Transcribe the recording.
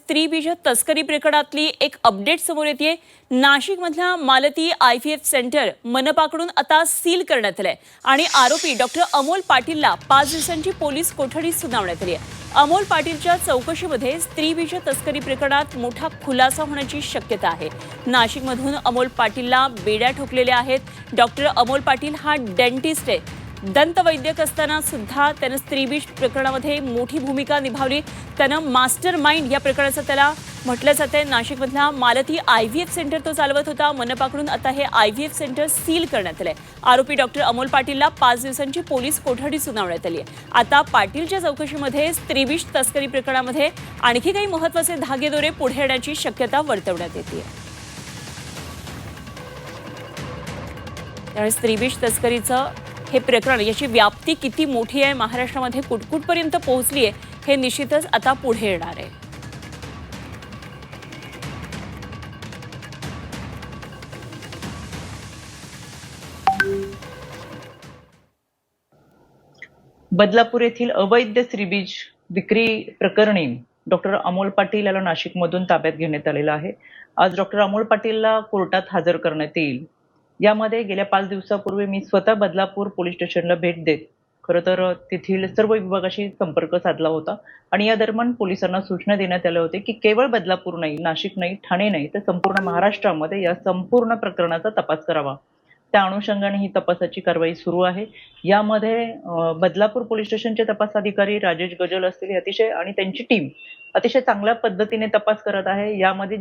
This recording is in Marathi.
स्त्रीबीज तस्करी प्रकरणातली एक अपडेट समोर येते। नाशिकमधल्या मालती IVF सेंटर मनपाकडून आता सील करण्यात आलंय आणि आरोपी डॉक्टर अमोल पाटीलला 5 दिवसांची पोलीस कोठडी सुनावण्यात आली आहे। अमोल पाटीलच्या चौकशीमध्ये स्त्रीबीज तस्करी प्रकरणात मोठा खुलासा होण्याची शक्यता आहे। नाशिकमधून अमोल पाटीलला बेड्या ठोकलेल्या आहेत। डॉक्टर अमोल पाटील हा डेंटिस्ट आहे। दंतवैद्यक असताना सुद्धा त्याने स्त्रीबीज प्रकरणामध्ये मोठी भूमिका निभावली। त्याने मास्टर माइंड या प्रकरणाचं त्याला म्हटलं जातंय। नाशिकमधला मालती IVF सेंटर तो चालवत होता। मनपाकडून आता हे IVF सेंटर सील करण्यात आलंय। आरोपी डॉक्टर अमोल पाटीलला 5 दिवसांची पोलीस कोठडी सुनावण्यात आली आहे। आता पाटीलच्या चौकशीमध्ये स्त्रीबीज तस्करी प्रकरणामध्ये आणखी काही महत्त्वाचे धागेदोरे पुढे येण्याची शक्यता वर्तवण्यात येते। त्यामुळे स्त्रीबीज तस्करीचं हे प्रकरण याची व्याप्ती किती मोठी आहे, महाराष्ट्रामध्ये कुठकुठपर्यंत पोहोचली आहे, हे निश्चितच आता पुढे येणार आहे। बदलापूर येथील अवैध स्त्रीबीज विक्री प्रकरणी डॉक्टर अमोल पाटील याला नाशिकमधून ताब्यात घेण्यात आलेलं आहे। आज डॉक्टर अमोल पाटीलला कोर्टात हजर करण्यात येईल। यामध्ये गेल्या 5 दिवसापूर्वी मी स्वतः बदलापूर पोलीस स्टेशनला भेट देत खरं तर तेथील सर्व विभागाशी संपर्क साधला होता आणि या दरम्यान पोलिसांना सूचना देण्यात आल्या होत्या की केवळ बदलापूर नाही, नाशिक नाही, ठाणे नाही तर संपूर्ण महाराष्ट्रामध्ये या संपूर्ण प्रकरणाचा तपास करावा। त्या अनुषंगाने ही तपासाची कारवाई सुरू आहे। यामध्ये बदलापूर पोलीस स्टेशनचे तपास अधिकारी राजेश गजल असतील अतिशय आणि त्यांची टीम अतिशय चांगल्या पद्धतीने तपास करत आहे। यामध्ये